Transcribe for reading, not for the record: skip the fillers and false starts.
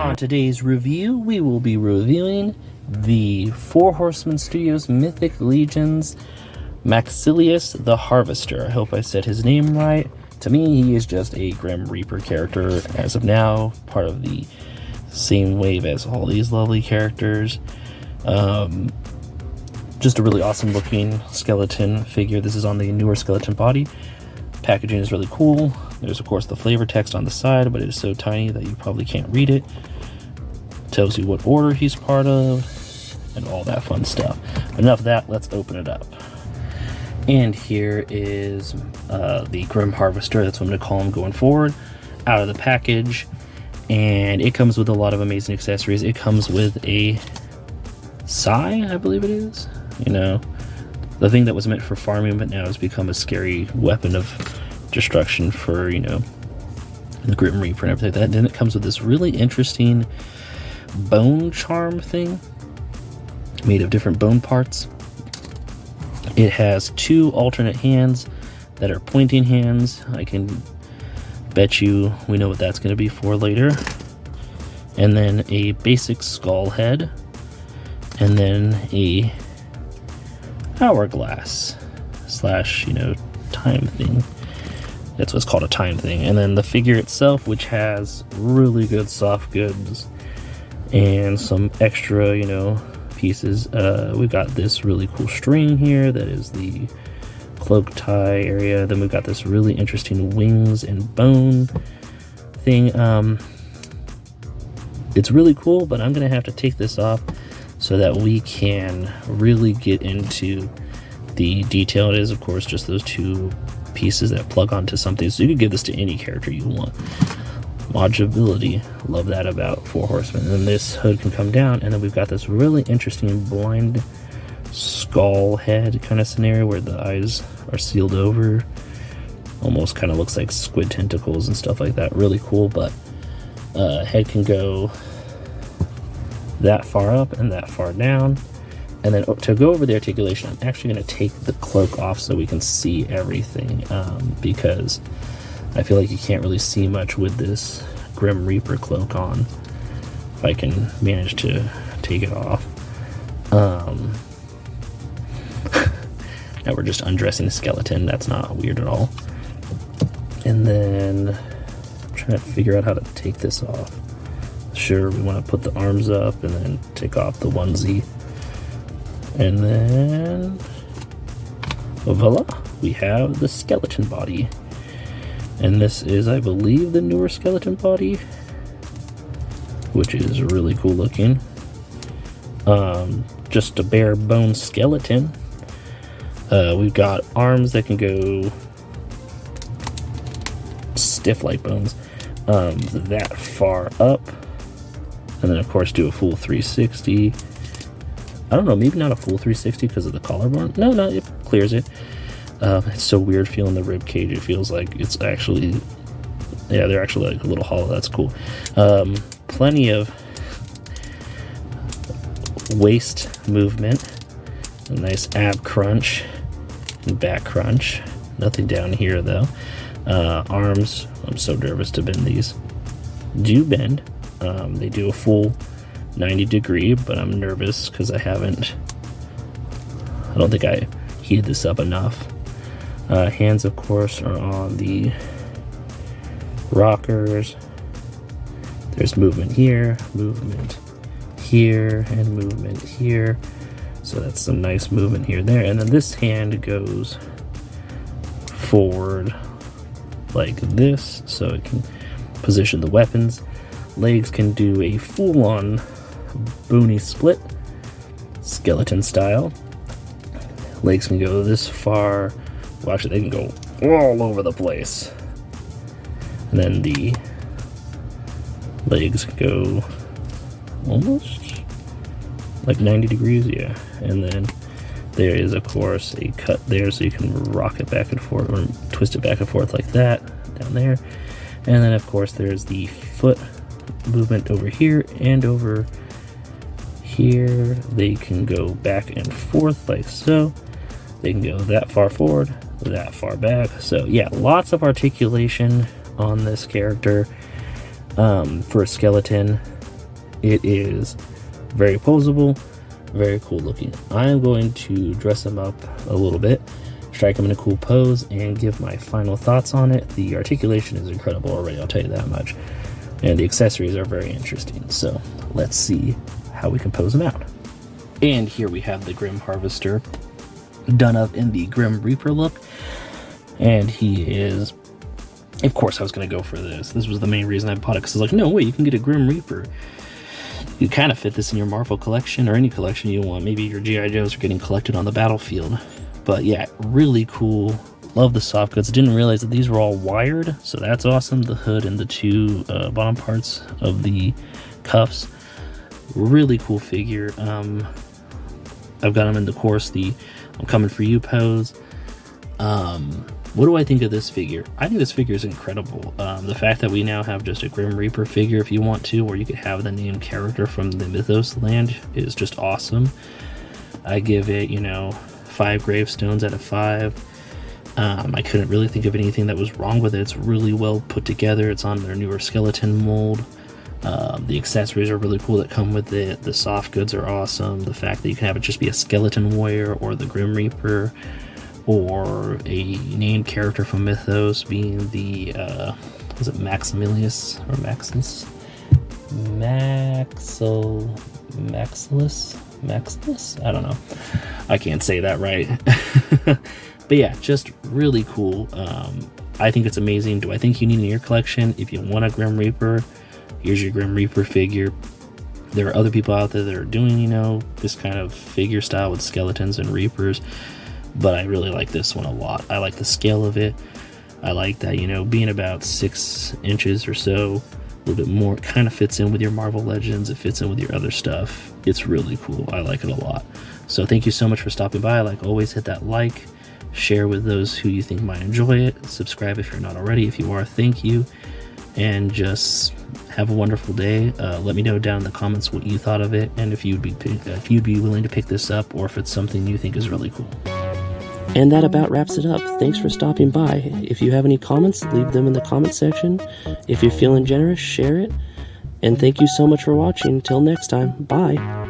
On today's review, we will be reviewing the Four Horsemen Studios Mythic Legions Maxillius the Harvester. I hope I said his name right. To me, he is just a Grim Reaper character as of now, part of the same wave as all these lovely characters. Just a really awesome looking skeleton figure. This is on the newer skeleton body. Packaging is really cool. There's of course the flavor text on the side, but it is so tiny that you probably can't read it. Tells you what order he's part of and all that fun stuff. Enough of that, let's open it up. And here is the Grim Harvester, that's what I'm going to call him going forward, out of the package. And it comes with a lot of amazing accessories. It comes with a sai, I believe it is. You know, the thing that was meant for farming but now has become a scary weapon of destruction for, you know, the Grim Reaper and everything like that. Then it comes with this really interesting bone charm thing made of different bone parts. It has two alternate hands that are pointing hands. I can bet you we know what that's going to be for later. And then a basic skull head, and then a hourglass slash, you know, time thing. That's what's called a time thing. And then the figure itself, which has really good soft goods and some extra, you know, pieces. We've got this really cool string here that is the cloak tie area. Then we've got this really interesting wings and bone thing. It's really cool, but I'm gonna have to take this off so that we can really get into the detail. It is, of course, just those two pieces that plug onto something, so you could give this to any character you want. Modularity, love that about Four Horsemen. And then this hood can come down, and then we've got this really interesting blind skull head kind of scenario where the eyes are sealed over. Almost kind of looks like squid tentacles and stuff like that. Really cool, but head can go that far up and that far down. And then to go over the articulation, I'm actually going to take the cloak off so we can see everything, because I feel like you can't really see much with this Grim Reaper cloak on. If I can manage to take it off. Now we're just undressing the skeleton. That's not weird at all. And then I'm trying to figure out how to take this off. Sure, we want to put the arms up and then take off the onesie. And then, voila, we have the skeleton body. And this is, I believe, the newer skeleton body, which is really cool looking. Just a bare bone skeleton. We've got arms that can go stiff like bones, that far up. And then, of course, do a full 360. I don't know, maybe not a full 360 because of the collarbone. No, it clears it. It's so weird feeling the rib cage. It feels like it's actually, yeah, they're actually like a little hollow. That's cool. Plenty of waist movement. A nice ab crunch and back crunch. Nothing down here though. Arms, I'm so nervous to bend these. Do bend. They do a full 90 degree, but I'm nervous because I don't think I heated this up enough. Hands, of course, are on the rockers. There's movement here, and movement here. So that's some nice movement here, there. And then this hand goes forward like this, so it can position the weapons. Legs can do a full-on bony split, skeleton style. Legs can go this far. Well, actually, they can go all over the place. And then the legs go almost like 90 degrees, yeah. And then there is, of course, a cut there, so you can rock it back and forth, or twist it back and forth like that, down there. And then, of course, there's the foot movement over here and over here. They can go back and forth like so. They can go that far forward, that far back. So yeah, lots of articulation on this character. For a skeleton, It is very posable, very cool looking. I'm going to dress him up a little bit, strike him in a cool pose, and give my final thoughts on it. The articulation is incredible already, I'll tell you that much. And the accessories are very interesting. So let's see how we can pose him out. And here we have the Grim Harvester done up in the Grim Reaper look. And he is, of course I was going to go for this. This was the main reason I bought it, because I was like, no way, you can get a Grim Reaper. You kind of fit this in your Marvel collection or any collection you want. Maybe your G.I. Joes are getting collected on the battlefield. But yeah, really cool. Love the soft goods. Didn't realize that these were all wired, so that's awesome. The hood and the two bottom parts of the cuffs. Really cool figure. I've got him in the course, the I'm coming for you pose. What do I think of this figure? I think this figure is incredible. The fact that we now have just a Grim Reaper figure if you want to, or you could have the named character from the Mythos land, is just awesome. I give it, 5 gravestones out of 5. I couldn't really think of anything that was wrong with it. It's really well put together. It's on their newer skeleton mold. The accessories are really cool that come with it. The soft goods are awesome. The fact that you can have it just be a skeleton warrior or the Grim Reaper, or a named character from Mythos being the, was it Maximilius or Maximus? Maxillius? I don't know. I can't say that right. But yeah, just really cool. I think it's amazing. Do I think you need it in your collection? If you want a Grim Reaper, here's your Grim Reaper figure. There are other people out there that are doing, this kind of figure style with skeletons and Reapers. But I really like this one a lot. I like the scale of it. I like that, being about 6 inches or so, a little bit more, it kind of fits in with your Marvel Legends. It fits in with your other stuff. It's really cool. I like it a lot. So thank you so much for stopping by. Like always, hit that like, share with those who you think might enjoy it. Subscribe if you're not already. If you are, thank you. And just have a wonderful day. Let me know down in the comments what you thought of it, and if you'd be willing to pick this up, or if it's something you think is really cool. And that about wraps it up. Thanks for stopping by. If you have any comments, leave them in the comment section. If you're feeling generous, share it. And thank you so much for watching. Until next time, bye.